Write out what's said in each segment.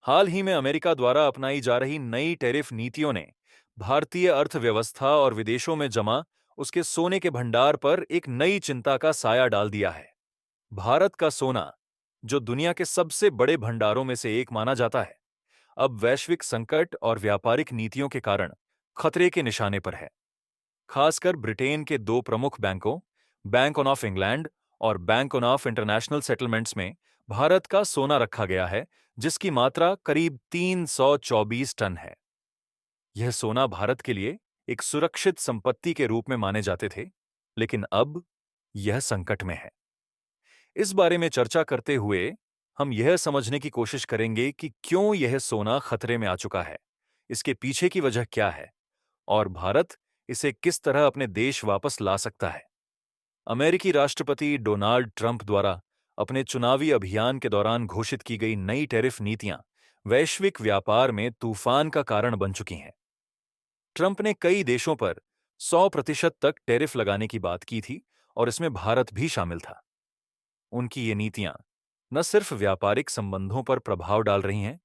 हाल ही में अमेरिका द्वारा अपनाई जा रही नई टैरिफ नीतियों ने भारतीय अर्थव्यवस्था और विदेशों में जमा उसके सोने के भंडार पर एक नई चिंता का साया डाल दिया है। भारत का सोना, जो दुनिया के सबसे बड़े भंडारों में से एक माना जाता है, अब वैश्विक संकट और व्यापारिक नीतियों के कारण खतरे के निशाने पर है। खासकर ब्रिटेन के दो प्रमुख बैंकों, बैंक ऑफ इंग्लैंड और बैंक ऑफ इंटरनेशनल सेटलमेंट्स में भारत का सोना रखा गया है, जिसकी मात्रा करीब 324 टन है। यह सोना भारत के लिए एक सुरक्षित संपत्ति के रूप में माने जाते थे, लेकिन अब यह संकट में है। इस बारे में चर्चा करते हुए हम यह समझने की कोशिश करेंगे कि क्यों यह सोना खतरे में आ चुका है, इसके पीछे की वजह क्या है और भारत इसे किस तरह अपने देश वापस ला सकता है। अमेरिकी राष्ट्रपति डोनाल्ड ट्रंप द्वारा अपने चुनावी अभियान के दौरान घोषित की गई नई टैरिफ नीतियां वैश्विक व्यापार में तूफान का कारण बन चुकी हैं। ट्रंप ने कई देशों पर 100% तक टैरिफ लगाने की बात की थी और इसमें भारत भी शामिल था। उनकी ये नीतियां न सिर्फ व्यापारिक संबंधों पर प्रभाव डाल रही हैं,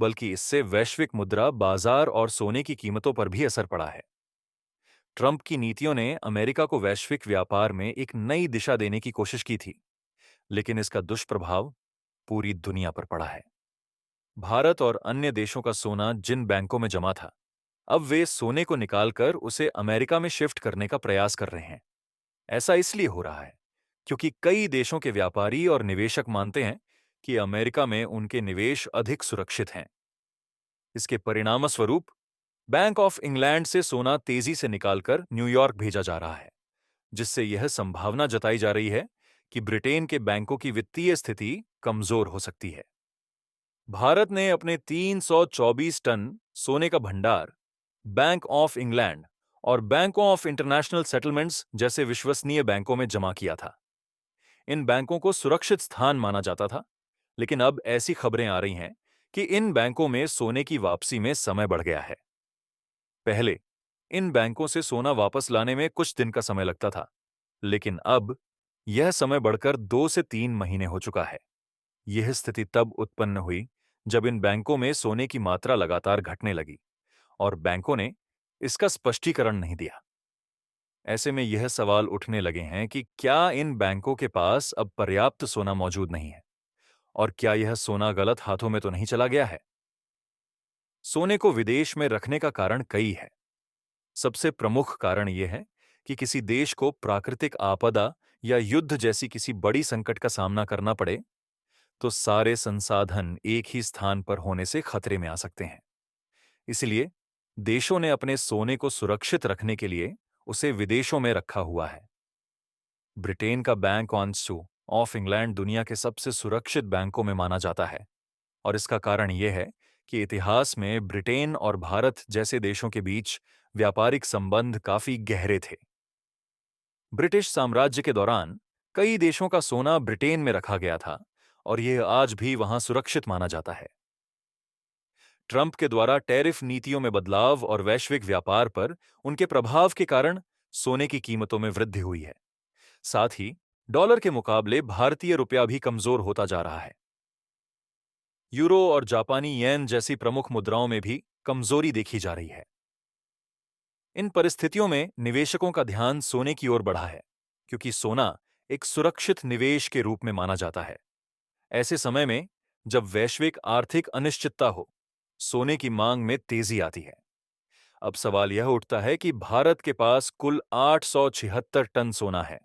बल्कि इससे वैश्विक मुद्रा बाजार और सोने की कीमतों पर भी असर पड़ा है। ट्रंप की नीतियों ने अमेरिका को वैश्विक व्यापार में एक नई दिशा देने की कोशिश की थी, लेकिन इसका दुष्प्रभाव पूरी दुनिया पर पड़ा है। भारत और अन्य देशों का सोना जिन बैंकों में जमा था, अब वे सोने को निकालकर उसे अमेरिका में शिफ्ट करने का प्रयास कर रहे हैं। ऐसा इसलिए हो रहा है क्योंकि कई देशों के व्यापारी और निवेशक मानते हैं कि अमेरिका में उनके निवेश अधिक सुरक्षित हैं। इसके परिणामस्वरूप बैंक ऑफ इंग्लैंड से सोना तेजी से निकालकर न्यूयॉर्क भेजा जा रहा है, जिससे यह संभावना जताई जा रही है कि ब्रिटेन के बैंकों की वित्तीय स्थिति कमजोर हो सकती है। भारत ने अपने 324 टन सोने का भंडार बैंक ऑफ इंग्लैंड और बैंक ऑफ इंटरनेशनल सेटलमेंट्स जैसे विश्वसनीय बैंकों में जमा किया था। इन बैंकों को सुरक्षित स्थान माना जाता था, लेकिन अब ऐसी खबरें आ रही हैं कि इन बैंकों में सोने की वापसी में समय बढ़ गया है। पहले इन बैंकों से सोना वापस लाने में कुछ दिन का समय लगता था, लेकिन अब यह समय बढ़कर 2 से 3 महीने हो चुका है। यह स्थिति तब उत्पन्न हुई जब इन बैंकों में सोने की मात्रा लगातार घटने लगी और बैंकों ने इसका स्पष्टीकरण नहीं दिया। ऐसे में यह सवाल उठने लगे हैं कि क्या इन बैंकों के पास अब पर्याप्त सोना मौजूद नहीं है और क्या यह सोना गलत हाथों में तो नहीं चला गया है। सोने को विदेश में रखने का कारण कई है। सबसे प्रमुख कारण यह है कि किसी देश को प्राकृतिक आपदा या युद्ध जैसी किसी बड़ी संकट का सामना करना पड़े, तो सारे संसाधन एक ही स्थान पर होने से खतरे में आ सकते हैं। इसलिए देशों ने अपने सोने को सुरक्षित रखने के लिए उसे विदेशों में रखा हुआ है। ब्रिटेन का बैंक ऑफ इंग्लैंड दुनिया के सबसे सुरक्षित बैंकों में माना जाता है और इसका कारण यह है कि इतिहास में ब्रिटेन और भारत जैसे देशों के बीच व्यापारिक संबंध काफी गहरे थे। ब्रिटिश साम्राज्य के दौरान कई देशों का सोना ब्रिटेन में रखा गया था और यह आज भी वहां सुरक्षित माना जाता है। ट्रंप के द्वारा टैरिफ नीतियों में बदलाव और वैश्विक व्यापार पर उनके प्रभाव के कारण सोने की कीमतों में वृद्धि हुई है। साथ ही डॉलर के मुकाबले भारतीय रुपया भी कमजोर होता जा रहा है। यूरो और जापानी येन जैसी प्रमुख मुद्राओं में भी कमजोरी देखी जा रही है। इन परिस्थितियों में निवेशकों का ध्यान सोने की ओर बढ़ा है, क्योंकि सोना एक सुरक्षित निवेश के रूप में माना जाता है। ऐसे समय में जब वैश्विक आर्थिक अनिश्चितता हो, सोने की मांग में तेजी आती है। अब सवाल यह उठता है कि भारत के पास कुल 876 टन सोना है,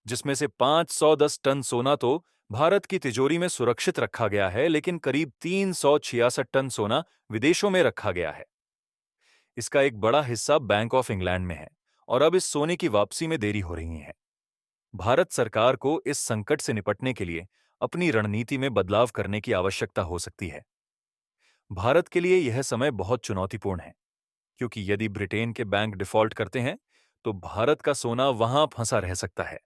जिसमें से 510 टन सोना तो भारत की तिजोरी में सुरक्षित रखा गया है, लेकिन करीब 366 टन सोना विदेशों में रखा गया है। इसका एक बड़ा हिस्सा बैंक ऑफ इंग्लैंड में है और अब इस सोने की वापसी में देरी हो रही है। भारत सरकार को इस संकट से निपटने के लिए अपनी रणनीति में बदलाव करने की आवश्यकता हो सकती है। भारत के लिए यह समय बहुत चुनौतीपूर्ण है, क्योंकि यदि ब्रिटेन के बैंक डिफॉल्ट करते हैं, तो भारत का सोना वहां फंसा रह सकता है।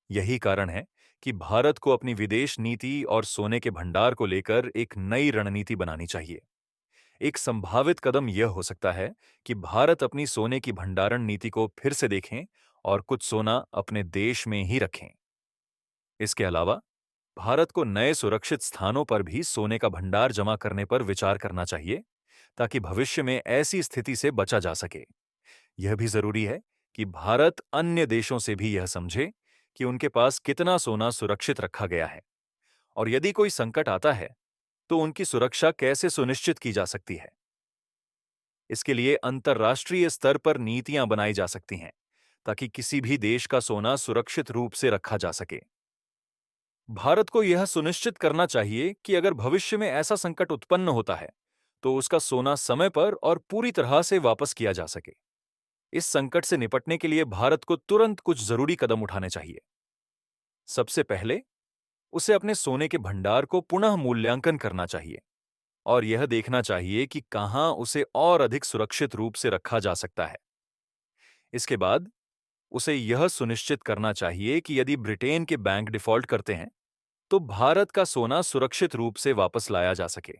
यही कारण है कि भारत को अपनी विदेश नीति और सोने के भंडार को लेकर एक नई रणनीति बनानी चाहिए। एक संभावित कदम यह हो सकता है कि भारत अपनी सोने की भंडारण नीति को फिर से देखें और कुछ सोना अपने देश में ही रखें। इसके अलावा भारत को नए सुरक्षित स्थानों पर भी सोने का भंडार जमा करने पर विचार करना चाहिए, ताकि भविष्य में ऐसी स्थिति से बचा जा सके। यह भी जरूरी है कि भारत अन्य देशों से भी यह समझे कि उनके पास कितना सोना सुरक्षित रखा गया है, और यदि कोई संकट आता है तो उनकी सुरक्षा कैसे सुनिश्चित की जा सकती है। इसके लिए अंतर्राष्ट्रीय स्तर पर नीतियां बनाई जा सकती हैं, ताकि किसी भी देश का सोना सुरक्षित रूप से रखा जा सके। भारत को यह सुनिश्चित करना चाहिए कि अगर भविष्य में ऐसा संकट उत्पन्न होता है तो उसका सोना समय पर और पूरी तरह से वापस किया जा सके। इस संकट से निपटने के लिए भारत को तुरंत कुछ जरूरी कदम उठाने चाहिए। सबसे पहले उसे अपने सोने के भंडार को पुनः मूल्यांकन करना चाहिए और यह देखना चाहिए कि कहां उसे और अधिक सुरक्षित रूप से रखा जा सकता है। इसके बाद उसे यह सुनिश्चित करना चाहिए कि यदि ब्रिटेन के बैंक डिफॉल्ट करते हैं तो भारत का सोना सुरक्षित रूप से वापस लाया जा सके।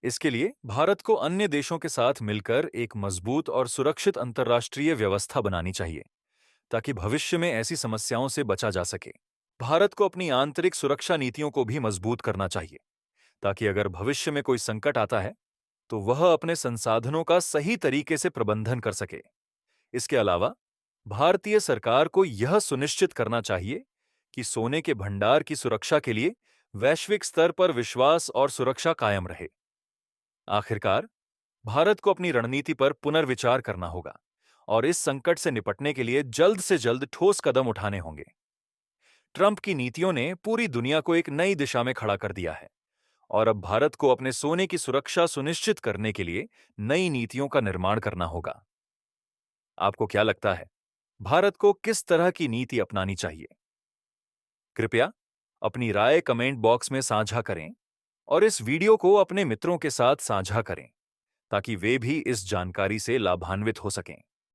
इसके लिए भारत को अन्य देशों के साथ मिलकर एक मजबूत और सुरक्षित अंतर्राष्ट्रीय व्यवस्था बनानी चाहिए, ताकि भविष्य में ऐसी समस्याओं से बचा जा सके। भारत को अपनी आंतरिक सुरक्षा नीतियों को भी मजबूत करना चाहिए, ताकि अगर भविष्य में कोई संकट आता है तो वह अपने संसाधनों का सही तरीके से प्रबंधन कर सके। इसके अलावा भारतीय सरकार को यह सुनिश्चित करना चाहिए कि सोने के भंडार की सुरक्षा के लिए वैश्विक स्तर पर विश्वास और सुरक्षा कायम रहे। आखिरकार, भारत को अपनी रणनीति पर पुनर्विचार करना होगा और इस संकट से निपटने के लिए जल्द से जल्द ठोस कदम उठाने होंगे। ट्रंप की नीतियों ने पूरी दुनिया को एक नई दिशा में खड़ा कर दिया है, और अब भारत को अपने सोने की सुरक्षा सुनिश्चित करने के लिए नई नीतियों का निर्माण करना होगा। आपको क्या लगता है, भारत को किस तरह की नीति अपनानी चाहिए? कृपया अपनी राय कमेंट बॉक्स में साझा करें और इस वीडियो को अपने मित्रों के साथ साझा करें, ताकि वे भी इस जानकारी से लाभान्वित हो सकें।